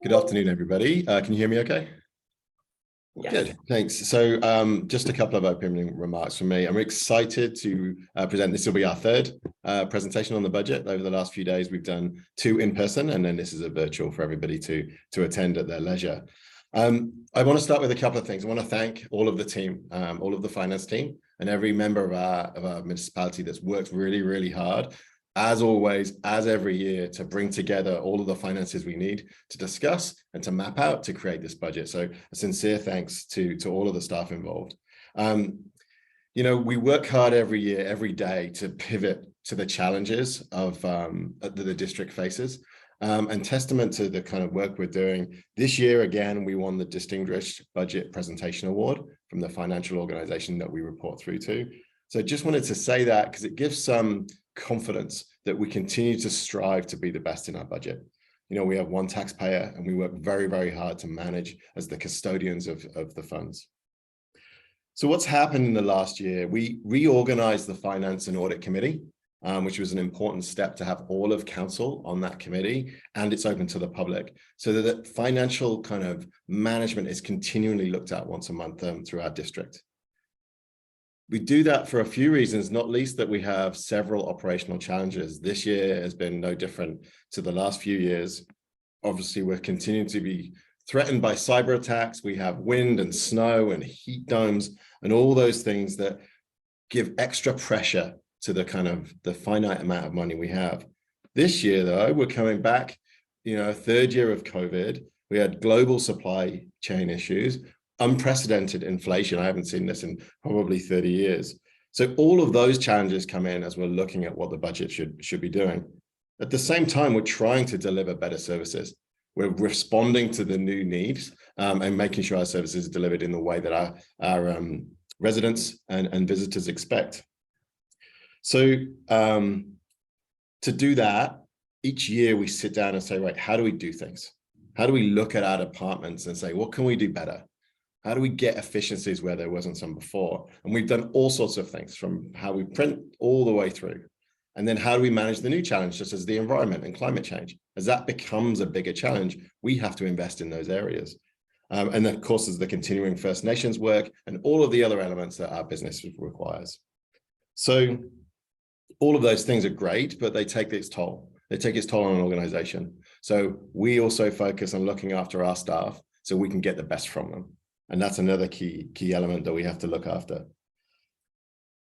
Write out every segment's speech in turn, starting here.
Good afternoon, everybody. Can you hear me okay? Yes. Good, thanks. So just a couple of opening remarks from me. I'm excited to present. This will be our third presentation on the budget. Over the last few days, we've done two in person, and then this is a virtual for everybody to attend at their leisure. I want to start with a couple of things. I want to thank all of the team, all of the finance team, and every member of our municipality that's worked really, really hard, as always, as every year, to bring together all of the finances we need to discuss and to map out to create this budget. So a sincere thanks to all of the staff involved. You know, we work hard every year, every day to pivot to the challenges of that the district faces. And testament to the kind of work we're doing. This year, again, we won the Distinguished Budget Presentation Award from the financial organization that we report through to. So just wanted to say that because it gives some confidence that we continue to strive to be the best in our budget. You know, we have one taxpayer and we work very, very hard to manage as the custodians of the funds. So what's happened in the last year? We reorganized the Finance and Audit Committee, which was an important step to have all of council on that committee, and it's open to the public, so that the financial kind of management is continually looked at once a month through our district. We do that for a few reasons, not least that we have several operational challenges. This year has been no different to the last few years. Obviously, we're continuing to be threatened by cyber attacks. We have wind and snow and heat domes and all those things that give extra pressure to the kind of the finite amount of money we have. This year, though, we're coming back, you know, third year of COVID. We had global supply chain issues, unprecedented inflation. I haven't seen this in probably 30 years. So all of those challenges come in as we're looking at what the budget should be doing. At the same time, we're trying to deliver better services. We're responding to the new needs and making sure our services are delivered in the way that our residents and visitors expect. So to do that, each year we sit down and say, right, how do we do things? How do we look at our departments and say, what can we do better? How do we get efficiencies where there wasn't some before? And we've done all sorts of things, from how we print all the way through. And then how do we manage the new challenge, such as the environment and climate change? As that becomes a bigger challenge, we have to invest in those areas. And of course, there's the continuing First Nations work and all of the other elements that our business requires. So all of those things are great, but they take its toll. They take its toll on an organization. So we also focus on looking after our staff so we can get the best from them. And that's another key element that we have to look after.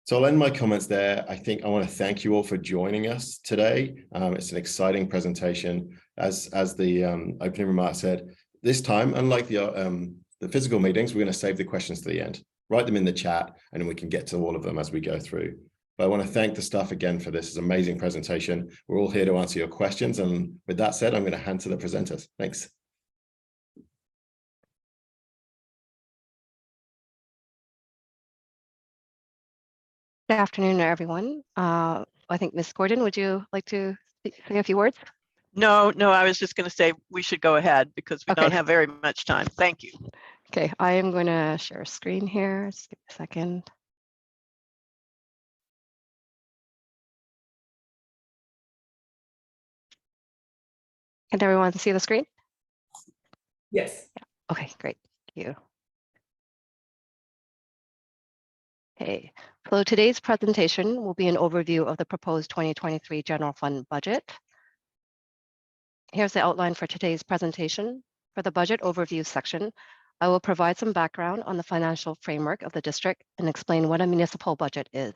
So I'll end my comments there. I think I want to thank you all for joining us today. It's an exciting presentation. As the opening remark said, this time, unlike the physical meetings, we're going to save the questions to the end. Write them in the chat, and we can get to all of them as we go through. But I want to thank the staff again for this amazing presentation. We're all here to answer your questions. And with that said, I'm going to hand to the presenters. Thanks. Good afternoon, everyone. I think Ms. Gordon, would you like to say a few words? No, I was just going to say we should go ahead because we don't have very much time. Thank you. Okay, I am going to share a screen here. Just give me a second. Can everyone see the screen? Yes. Yeah. Okay, great. Thank you. Okay, so today's presentation will be an overview of the proposed 2023 general fund budget. Here's the outline for today's presentation. For the budget overview section, I will provide some background on the financial framework of the district and explain what a municipal budget is.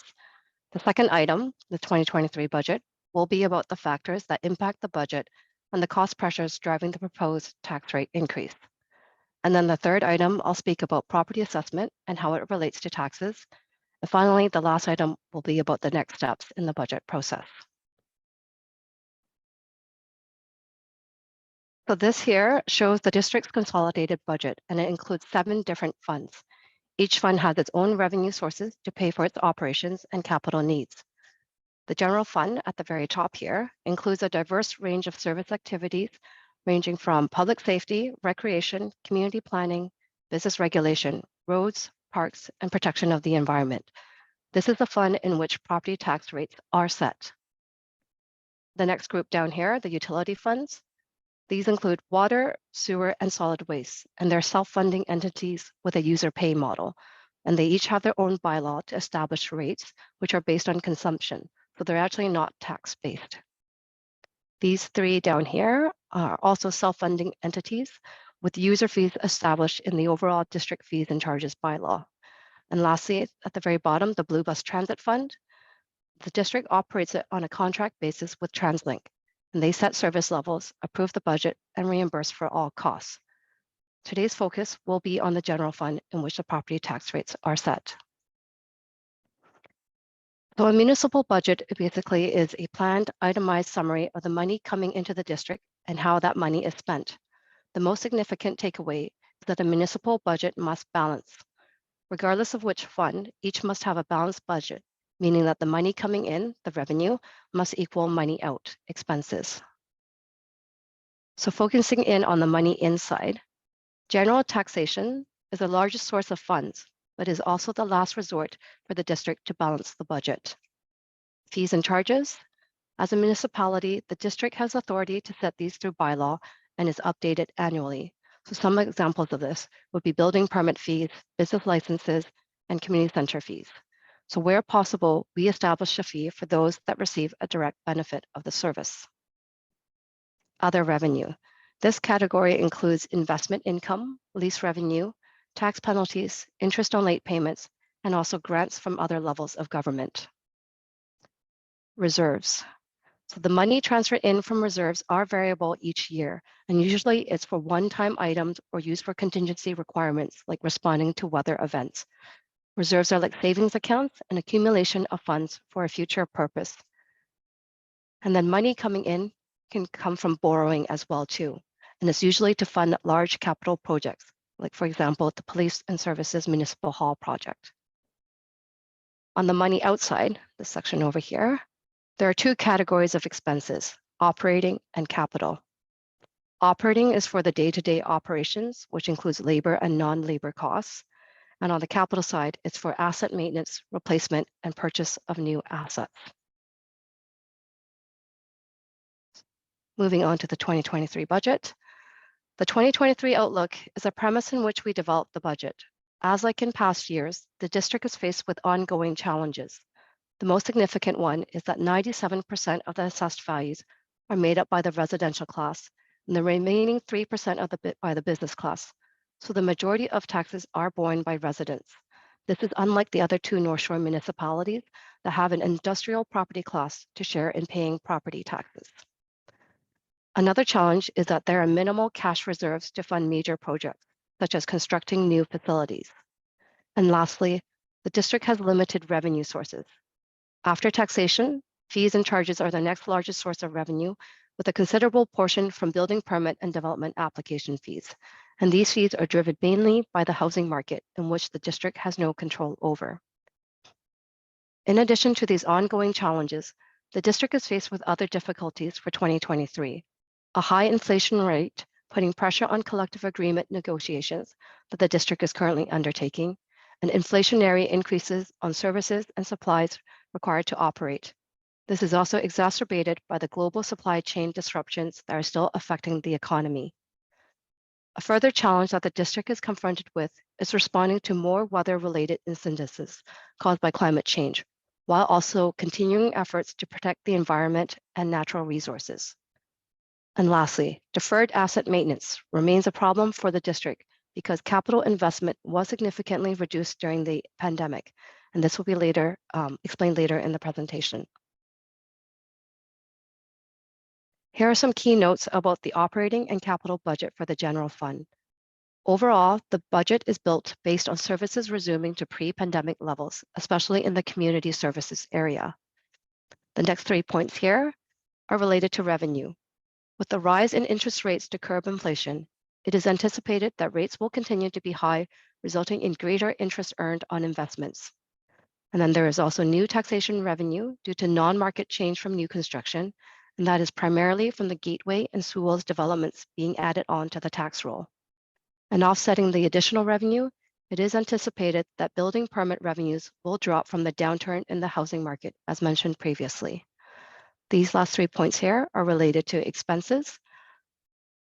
The second item, the 2023 budget, will be about the factors that impact the budget and the cost pressures driving the proposed tax rate increase. And then the third item, I'll speak about property assessment and how it relates to taxes. And finally, the last item will be about the next steps in the budget process. So this here shows the district's consolidated budget, and it includes 7 different funds. Each fund has its own revenue sources to pay for its operations and capital needs. The general fund at the very top here includes a diverse range of service activities ranging from public safety, recreation, community planning, business regulation, roads, parks, and protection of the environment. This is the fund in which property tax rates are set. The next group down here, the utility funds. These include water, sewer, and solid waste, and they're self-funding entities with a user pay model. And they each have their own bylaw to establish rates, which are based on consumption. So they're actually not tax-based. These three down here are also self-funding entities with user fees established in the overall district fees and charges bylaw. And lastly, at the very bottom, the Blue Bus Transit Fund. The district operates it on a contract basis with TransLink, and they set service levels, approve the budget, and reimburse for all costs. Today's focus will be on the general fund in which the property tax rates are set. So a municipal budget basically is a planned, itemized summary of the money coming into the district and how that money is spent. The most significant takeaway is that a municipal budget must balance. Regardless of which fund, each must have a balanced budget, meaning that the money coming in, the revenue, must equal money out, expenses. So focusing in on the money inside, general taxation is the largest source of funds, but is also the last resort for the district to balance the budget. Fees and charges. As a municipality, the district has authority to set these through bylaw and is updated annually. So some examples of this would be building permit fees, business licenses, and community center fees. So where possible, we establish a fee for those that receive a direct benefit of the service. Other revenue. This category includes investment income, lease revenue, tax penalties, interest on late payments, and also grants from other levels of government. Reserves. So the money transferred in from reserves are variable each year, and usually it's for one-time items or used for contingency requirements like responding to weather events. Reserves are like savings accounts, an accumulation of funds for a future purpose. And then money coming in can come from borrowing as well too. And it's usually to fund large capital projects, like for example, the Police and Services Municipal Hall project. On the money outside, this section over here, there are two categories of expenses, operating and capital. Operating is for the day-to-day operations, which includes labor and non-labor costs. And on the capital side, it's for asset maintenance, replacement, and purchase of new assets. Moving on to the 2023 budget. The 2023 outlook is a premise in which we develop the budget. As like in past years, the district is faced with ongoing challenges. The most significant one is that 97% of the assessed values are made up by the residential class, and the remaining 3% by the business class. So the majority of taxes are borne by residents. This is unlike the other two North Shore municipalities that have an industrial property class to share in paying property taxes. Another challenge is that there are minimal cash reserves to fund major projects, such as constructing new facilities. And lastly, the district has limited revenue sources. After taxation, fees and charges are the next largest source of revenue, with a considerable portion from building permit and development application fees. And these fees are driven mainly by the housing market, in which the district has no control over. In addition to these ongoing challenges, the district is faced with other difficulties for 2023. A high inflation rate, putting pressure on collective agreement negotiations that the district is currently undertaking, and inflationary increases on services and supplies required to operate. This is also exacerbated by the global supply chain disruptions that are still affecting the economy. A further challenge that the district is confronted with is responding to more weather-related incidences caused by climate change, while also continuing efforts to protect the environment and natural resources. And lastly, deferred asset maintenance remains a problem for the district because capital investment was significantly reduced during the pandemic, and this will be explained later in the presentation. Here are some key notes about the operating and capital budget for the general fund. Overall, the budget is built based on services resuming to pre-pandemic levels, especially in the community services area. The next 3 points here are related to revenue. With the rise in interest rates to curb inflation, it is anticipated that rates will continue to be high, resulting in greater interest earned on investments. And then there is also new taxation revenue due to non-market change from new construction, and that is primarily from the Gateway and Sewell's developments being added on to the tax roll. And offsetting the additional revenue, it is anticipated that building permit revenues will drop from the downturn in the housing market, as mentioned previously. These last 3 points here are related to expenses.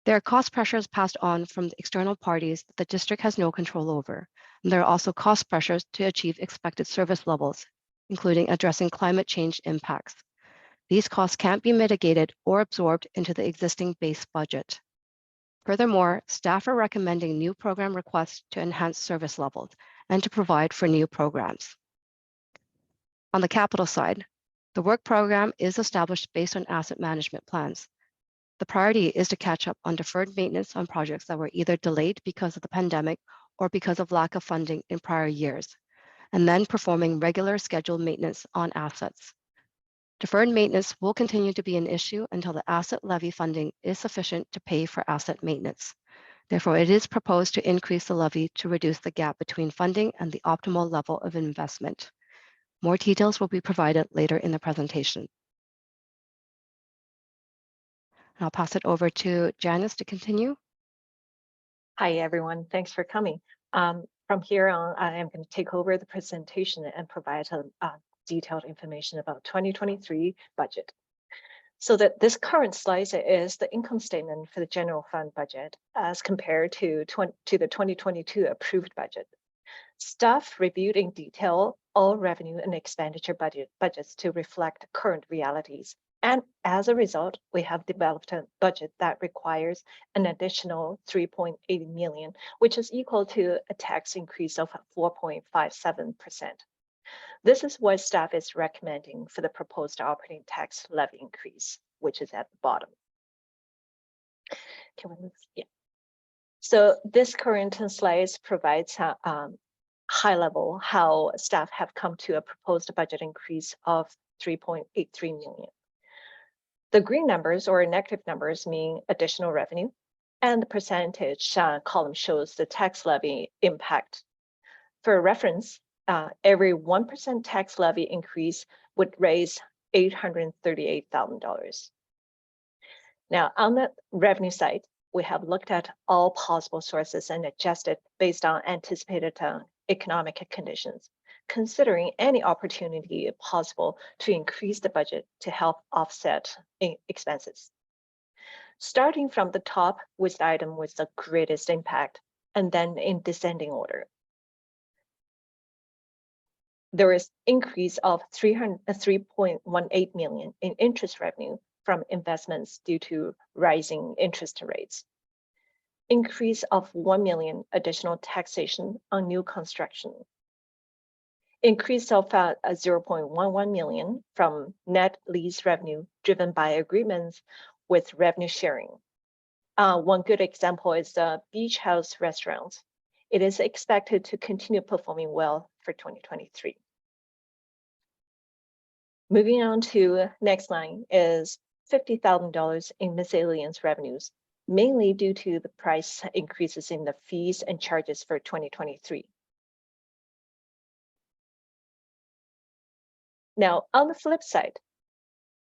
There are cost pressures passed on from the external parties that the district has no control over. And there are also cost pressures to achieve expected service levels, including addressing climate change impacts. These costs can't be mitigated or absorbed into the existing base budget. Furthermore, staff are recommending new program requests to enhance service levels and to provide for new programs. On the capital side, the work program is established based on asset management plans. The priority is to catch up on deferred maintenance on projects that were either delayed because of the pandemic or because of lack of funding in prior years, and then performing regular scheduled maintenance on assets. Deferred maintenance will continue to be an issue until the asset levy funding is sufficient to pay for asset maintenance. Therefore, it is proposed to increase the levy to reduce the gap between funding and the optimal level of investment. More details will be provided later in the presentation. I'll pass it over to Janice to continue. Hi, everyone. Thanks for coming. From here on, I am going to take over the presentation and provide detailed information about 2023 budget. So that this current slide is the income statement for the general fund budget as compared to the 2022 approved budget. Staff reviewed in detail all revenue and expenditure budgets to reflect current realities. And as a result, we have developed a budget that requires an additional 3.8 million, which is equal to a tax increase of 4.57%. This is what staff is recommending for the proposed operating tax levy increase, which is at the bottom. Can we move? Yeah. So this current slide provides high level how staff have come to a proposed budget increase of 3.83 million. The green numbers or negative numbers mean additional revenue, and the percentage column shows the tax levy impact. For reference, every 1% tax levy increase would raise $838,000. Now, on the revenue side, we have looked at all possible sources and adjusted based on anticipated economic conditions, considering any opportunity possible to increase the budget to help offset expenses. Starting from the top with the item with the greatest impact, and then in descending order. There is increase of 3.18 million in interest revenue from investments due to rising interest rates. Increase of 1 million additional taxation on new construction. Increase of 0.11 million from net lease revenue driven by agreements with revenue sharing. One good example is the Beach House restaurant. It is expected to continue performing well for 2023. Moving on to next line is $50,000 in miscellaneous revenues, mainly due to the price increases in the fees and charges for 2023. Now, on the flip side,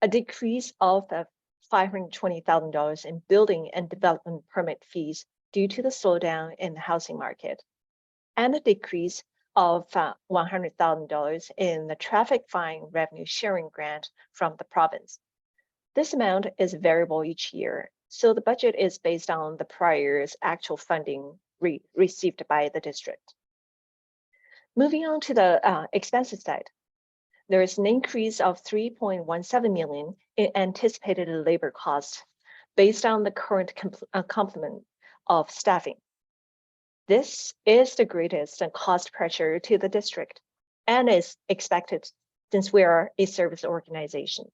a decrease of $520,000 in building and development permit fees due to the slowdown in the housing market, and a decrease of $100,000 in the traffic fine revenue sharing grant from the province. This amount is variable each year, so the budget is based on the prior year's actual funding received by the district. Moving on to the expenses side, there is an increase of 3.17 million in anticipated labor costs based on the current complement of staffing. This is the greatest cost pressure to the district and is expected since we are a service organization.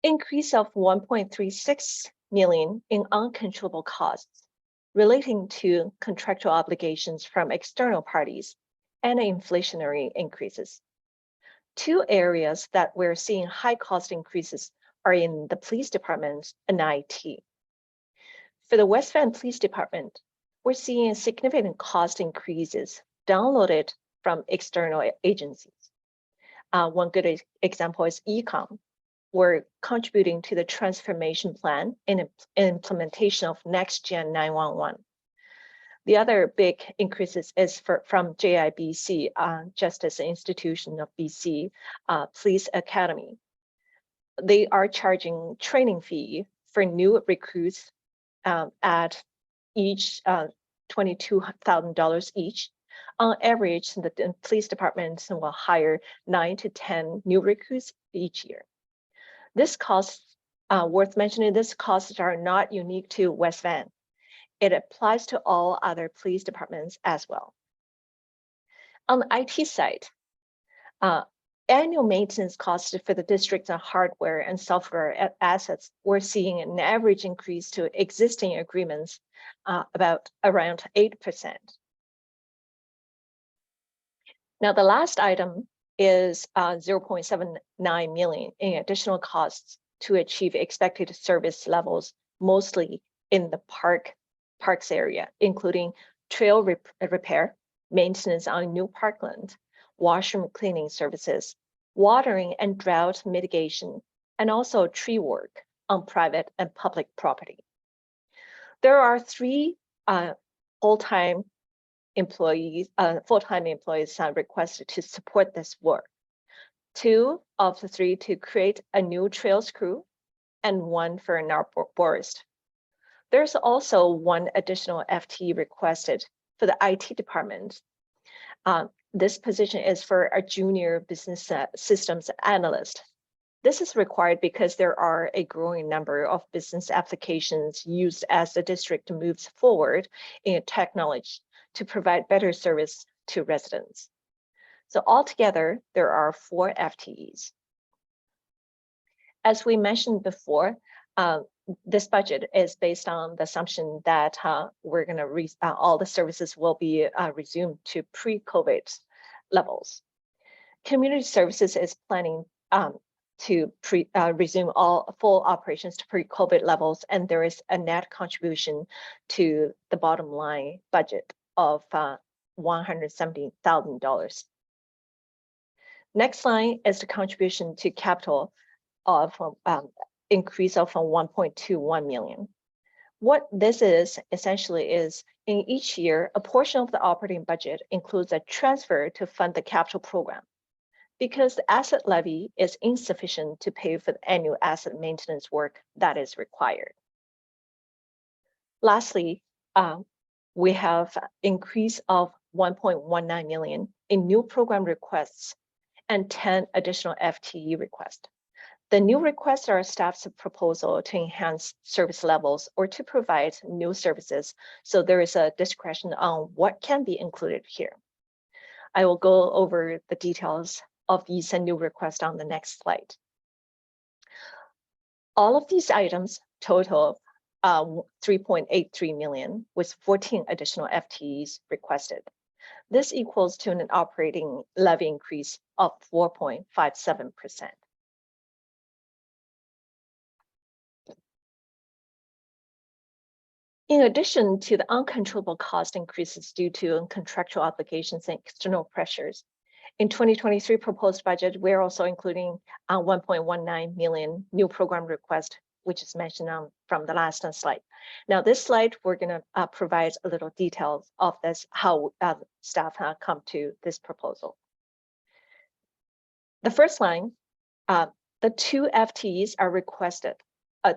Increase of 1.36 million in uncontrollable costs relating to contractual obligations from external parties and inflationary increases. Two areas that we're seeing high cost increases are in the police department and IT. For the West Van Police Department, we're seeing significant cost increases downloaded from external agencies. One good example is Ecom. We're contributing to the transformation plan and implementation of Next Gen 911. The other big increases is from JIBC, Justice Institution of BC, Police Academy. they are charging training fee for new recruits at each $22,000 each. On average, the police department will hire 9 to 10 new recruits each year. This cost, worth mentioning, this costs are not unique to West Van. It applies to all other police departments as well. On the IT side, annual maintenance costs for the district's hardware and software assets, we're seeing an average increase to existing agreements around 8%. Now, the last item is 0.79 million in additional costs to achieve expected service levels, mostly in the parks area, including trail repair, maintenance on new parkland, washroom cleaning services, watering and drought mitigation, and also tree work on private and public property. There are 3 full-time employees requested to support this work. 2 of the 3 to create a new trails crew, and 1 for an arborist. There's also 1 additional FTE requested for the IT department. This position is for a junior business systems analyst. This is required because there are a growing number of business applications used as the district moves forward in technology to provide better service to residents. So altogether, there are 4 FTEs. As we mentioned before, this budget is based on the assumption that we're going to all the services will be resumed to pre-COVID levels. Community services is planning to resume all full operations to pre-COVID levels, and there is a net contribution to the bottom line budget of $170,000. Next line is the contribution to capital of increase of 1.21 million. What this is essentially is in each year, a portion of the operating budget includes a transfer to fund the capital program because the asset levy is insufficient to pay for the annual asset maintenance work that is required. Lastly, we have increase of 1.19 million in new program requests and 10 additional FTE requests. The new requests are staff's proposal to enhance service levels or to provide new services, so there is a discretion on what can be included here. I will go over the details of these new requests on the next slide. All of these items total 3.83 million with 14 additional FTEs requested. This equals to an operating levy increase of 4.57%. In addition to the uncontrollable cost increases due to contractual obligations and external pressures, in 2023 proposed budget, we're also including 1.19 million new program request, which is mentioned from the last slide. Now, this slide, we're going to provide a little details of this, how staff come to this proposal. The first line, the 2 FTEs are requested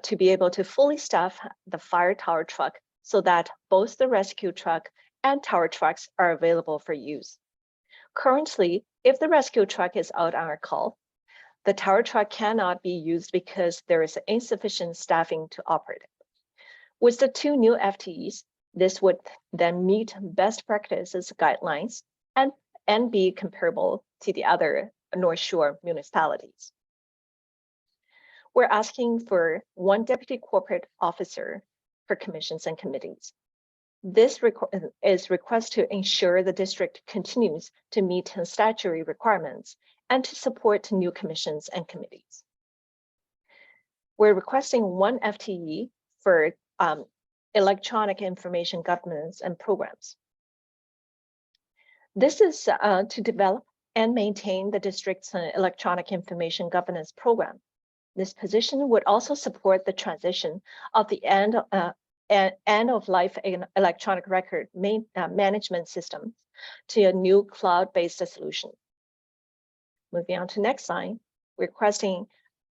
to be able to fully staff the fire tower truck so that both the rescue truck and tower trucks are available for use. Currently, if the rescue truck is out on a call, the tower truck cannot be used because there is insufficient staffing to operate it. With the 2 new FTEs, this would then meet best practices guidelines and be comparable to the other North Shore municipalities. We're asking for 1 deputy corporate officer for commissions and committees. This is request to ensure the district continues to meet statutory requirements and to support new commissions and committees. We're requesting 1 FTE for electronic information governance and programs. This is to develop and maintain the district's electronic information governance program. This position would also support the transition of the end of life electronic record management system to a new cloud-based solution. Moving on to next line, requesting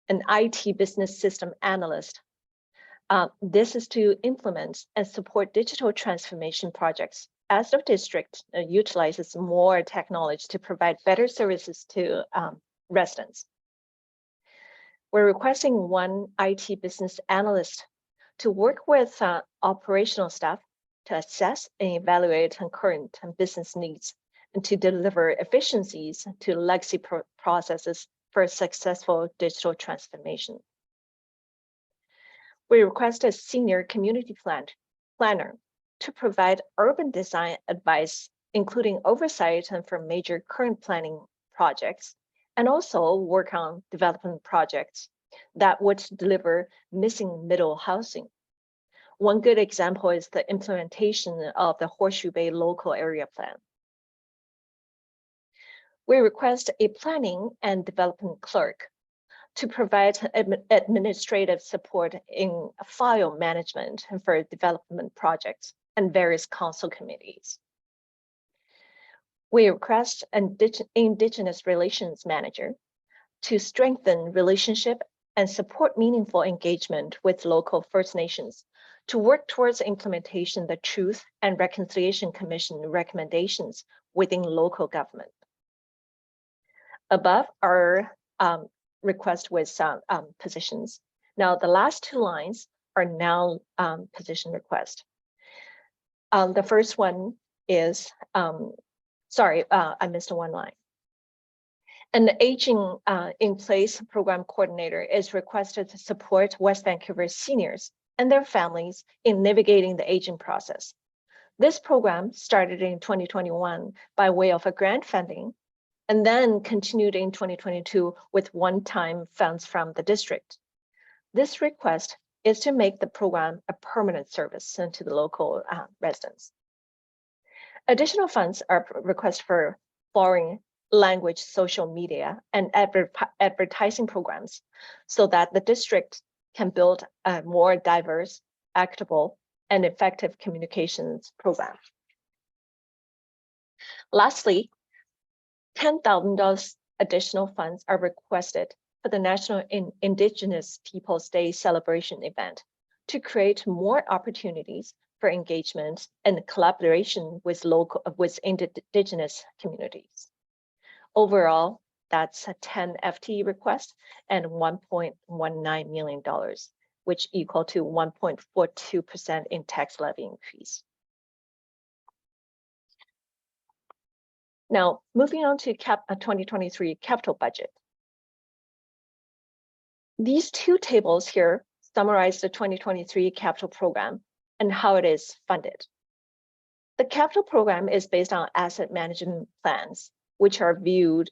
an IT business system analyst. This is to implement and support digital transformation projects as the district utilizes more technology to provide better services to residents. We're requesting one IT business analyst to work with operational staff to assess and evaluate current business needs and to deliver efficiencies to legacy processes for a successful digital transformation. We request a senior community planner to provide urban design advice, including oversight and for major current planning projects, and also work on development projects that would deliver missing middle housing. One good example is the implementation of the Horseshoe Bay Local Area Plan. We request a planning and development clerk to provide administrative support in file management for development projects and various council committees. We request an Indigenous Relations Manager to strengthen relationship and support meaningful engagement with local First Nations to work towards implementation of the Truth and Reconciliation Commission recommendations within local government. Above are request with positions. Now the last two lines are now position request. The first one is, sorry, I missed one line. An Aging in Place program coordinator is requested to support West Vancouver seniors and their families in navigating the aging process. This program started in 2021 by way of a grant funding and then continued in 2022 with one-time funds from the district. This request is to make the program a permanent service to the local residents. Additional funds are requested for foreign language social media and advertising programs so that the district can build a more diverse, actable, and effective communications program. Lastly, $10,000 additional funds are requested for the National Indigenous Peoples Day celebration event to create more opportunities for engagement and collaboration with Indigenous communities. Overall, that's a 10 FTE request and $1.19 million, which equal to 1.42% in tax levy increase. Now, moving on to 2023 capital budget. These two tables here summarize the 2023 capital program and how it is funded. The capital program is based on asset management plans, which are reviewed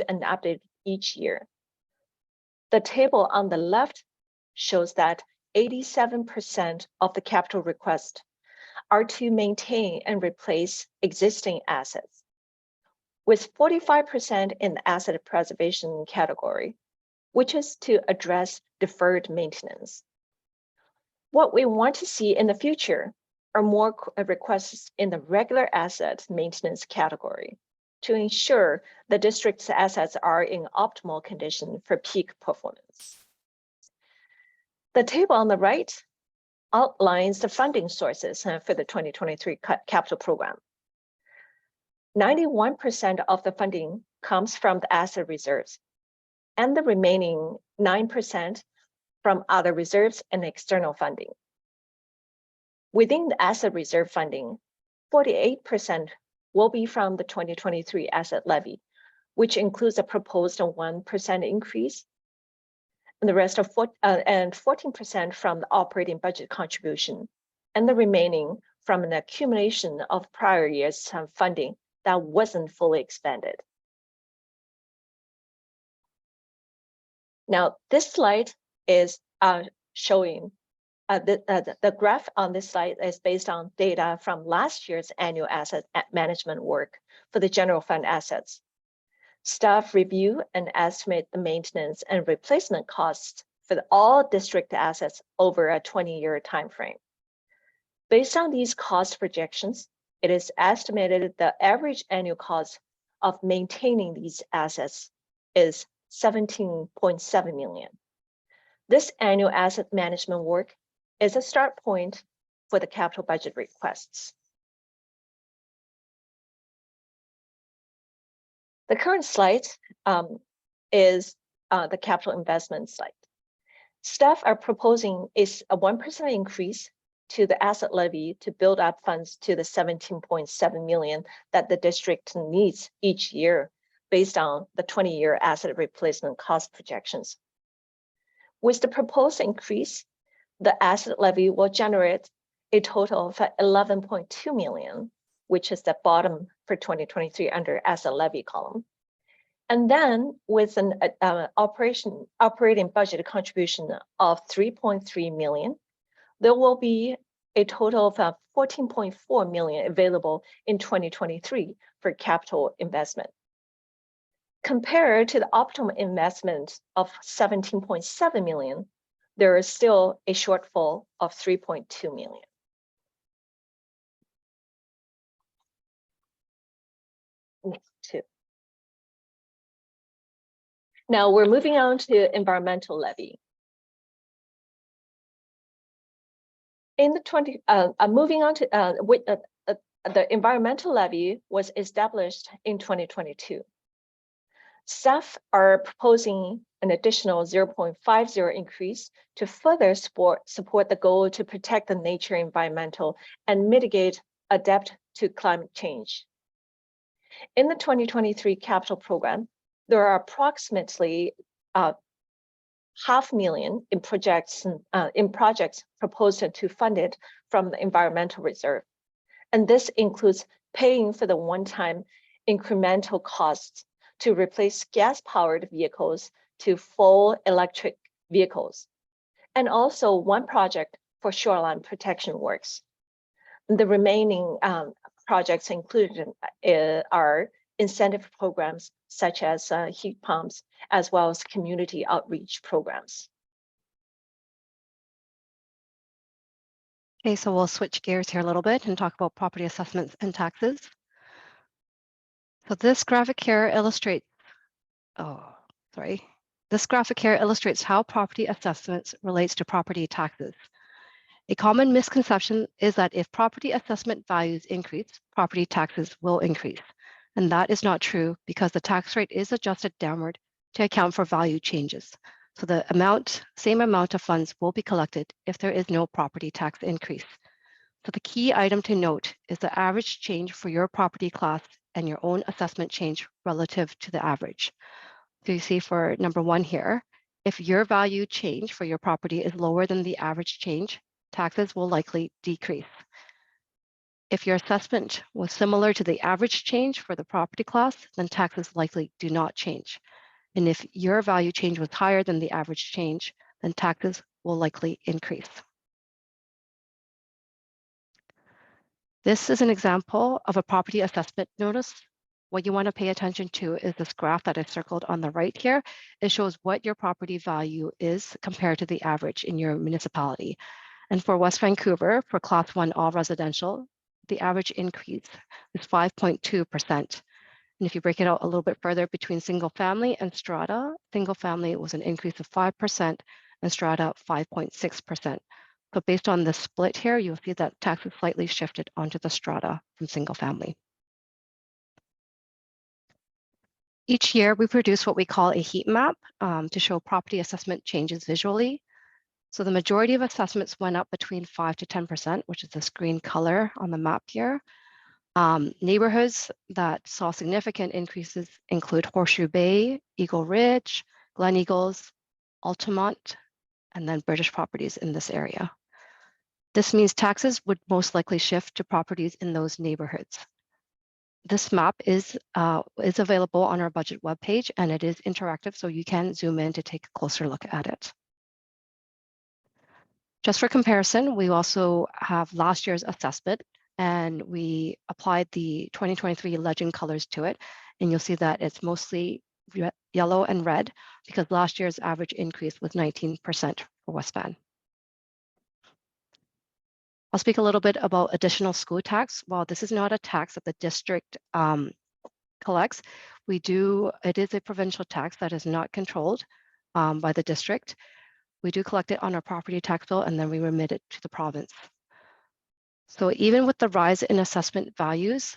and updated each year. The table on the left shows that 87% of the capital request are to maintain and replace existing assets, with 45% in the asset preservation category, which is to address deferred maintenance. What we want to see in the future are more requests in the regular asset maintenance category to ensure the district's assets are in optimal condition for peak performance. The table on the right outlines the funding sources for the 2023 capital program. 91% of the funding comes from the asset reserves, and the remaining 9% from other reserves and external funding. Within the asset reserve funding, 48% will be from the 2023 asset levy, which includes a proposed 1% increase, and the rest of 14% from the operating budget contribution, and the remaining from an accumulation of prior years' funding that wasn't fully expended. Now, this slide is showing the graph on this slide is based on data from last year's annual asset management work for the general fund assets. Staff review and estimate the maintenance and replacement costs for all district assets over a 20-year timeframe. Based on these cost projections, it is estimated the average annual cost of maintaining these assets is $17.7 million, This annual asset management work is a start point for the capital budget requests. The current slide is the capital investment slide. Staff are proposing is a 1% increase to the asset levy to build up funds to the 17.7 million that the district needs each year based on the 20-year asset replacement cost projections. With the proposed increase, the asset levy will generate a total of 11.2 million, which is the bottom for 2023 under asset levy column. And then with an operating budget contribution of 3.3 million, there will be a total of 14.4 million available in 2023 for capital investment. Compared to the optimal investment of 17.7 million, there is still a shortfall of 3.2 million. Now we're moving on to environmental levy. In the moving on to the environmental levy was established in 2022. Staff are proposing an additional 0.50 increase to further support the goal to protect the nature environmental and adapt to climate change. In the 2023 capital program, there are approximately $500,000 in projects proposed to fund it from the environmental reserve. And this includes paying for the one-time incremental costs to replace gas-powered vehicles to full electric vehicles, and also one project for shoreline protection works. The remaining projects included are incentive programs such as heat pumps, as well as community outreach programs. Okay, so we'll switch gears here a little bit and talk about property assessments and taxes. So this graphic here illustrates, This graphic here illustrates how property assessments relates to property taxes. A common misconception is that if property assessment values increase, property taxes will increase. And that is not true because the tax rate is adjusted downward to account for value changes. So the same amount of funds will be collected if there is no property tax increase. So the key item to note is the average change for your property class and your own assessment change relative to the average. So you see for number 1 here, if your value change for your property is lower than the average change, taxes will likely decrease. If your assessment was similar to the average change for the property class, then taxes likely do not change. And if your value change was higher than the average change, then taxes will likely increase. This is an example of a property assessment notice. What you want to pay attention to is this graph that I circled on the right here. It shows what your property value is compared to the average in your municipality. And for West Vancouver, for Class 1 all residential, the average increase is 5.2%. And if you break it out a little bit further between single family and strata, single family was an increase of 5% and strata 5.6%. So based on the split here, you'll see that taxes slightly shifted onto the strata from single family. Each year we produce what we call a heat map to show property assessment changes visually. So the majority of assessments went up between 5 to 10%, which is this green color on the map here. Neighborhoods that saw significant increases include Horseshoe Bay, Eagle Ridge, Glen Eagles, Altamont, and then British properties in this area. This means taxes would most likely shift to properties in those neighborhoods. This map is available on our budget webpage, and it is interactive, so you can zoom in to take a closer look at it. Just for comparison, we also have last year's assessment, and we applied the 2023 legend colors to it. And you'll see that it's mostly yellow and red because last year's average increase was 19% for West Van. I'll speak a little bit about additional school tax. While this is not a tax that the district collects, it is a provincial tax that is not controlled by the district. We do collect it on our property tax bill and then we remit it to the province. So even with the rise in assessment values,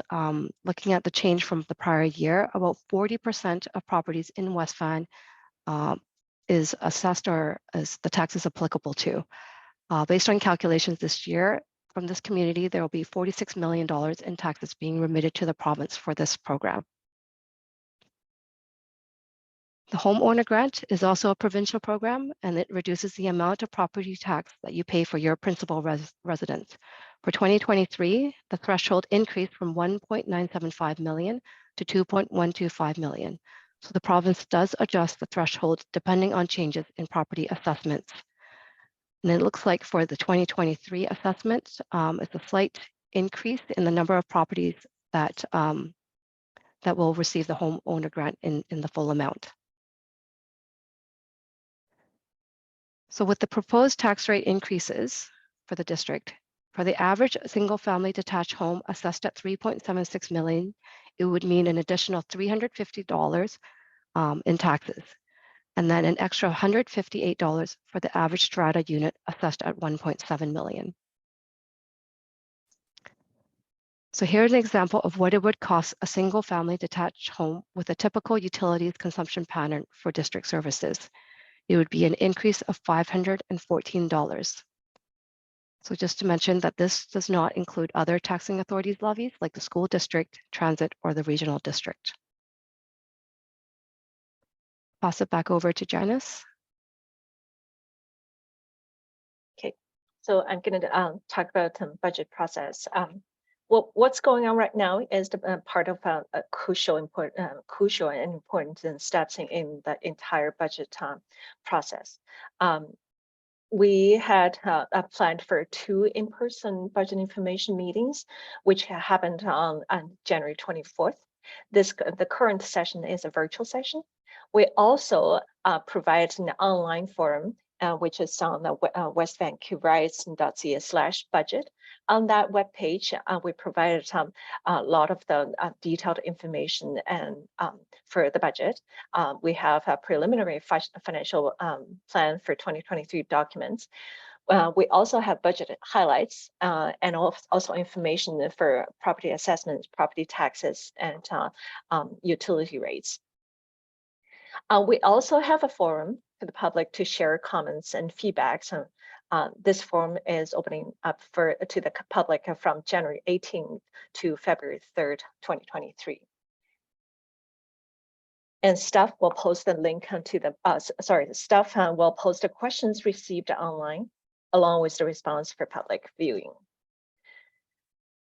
looking at the change from the prior year, about 40% of properties in West Van is assessed or is the tax is applicable to. Based on calculations this year, from this community, there will be $46 million in taxes being remitted to the province for this program. The homeowner grant is also a provincial program, and it reduces the amount of property tax that you pay for your principal residence. For 2023, the threshold increased from 1.975 million to 2.125 million. So the province does adjust the threshold depending on changes in property assessments. And it looks like for the 2023 assessment, it's a slight increase in the number of properties that, that will receive the homeowner grant in the full amount. So with the proposed tax rate increases for the district, for the average single-family detached home assessed at 3.76 million, it would mean an additional $350 in taxes, and then an extra $158 for the average strata unit assessed at 1.7 million. So here's an example of what it would cost a single-family detached home with a typical utilities consumption pattern for district services. It would be an increase of $514. So just to mention that this does not include other taxing authorities levies like the school district, transit, or the regional district. Pass it back over to Janice. Okay, so I'm going to talk about the budget process. Well, what's going on right now is the part of a crucial and important steps in the entire budget process. We had planned for 2 in-person budget information meetings, which happened on January 24th. The current session is a virtual session. We also provide an online forum, which is on the westvancouverites.ca/budget. On that webpage, we provided a lot of the detailed information and for the budget. We have a preliminary financial plan for 2023 documents. We also have budget highlights and also information for property assessments, property taxes, and utility rates. We also have a forum for the public to share comments and feedback. So this forum is opening up to the public from January 18th to February 3rd, 2023. And staff will post the link to the, staff will post the questions received online along with the response for public viewing.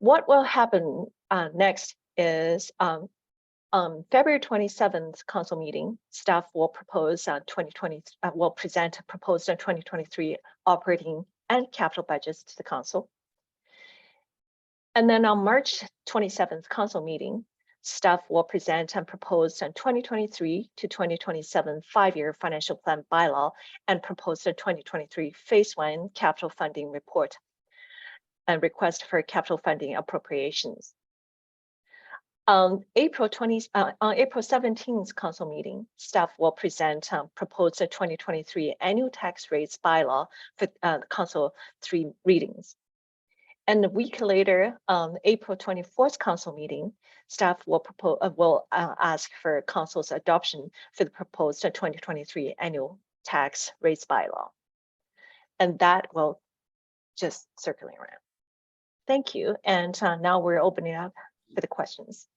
What will happen next is on February 27th council meeting, staff will propose will present a proposed 2023 operating and capital budgets to the council. And then on March 27th council meeting, staff will present and propose a 2023 to 2027 5-year financial plan bylaw and propose a 2023 phase 1 capital funding report and request for capital funding appropriations. On April 17th council meeting, staff will present proposed 2023 annual tax rates bylaw for council 3 readings. And a week later, on April 24th council meeting, staff will ask for council's adoption for the proposed 2023 annual tax rates bylaw. And that will just circulate around. Thank you. And now we're opening up for the questions.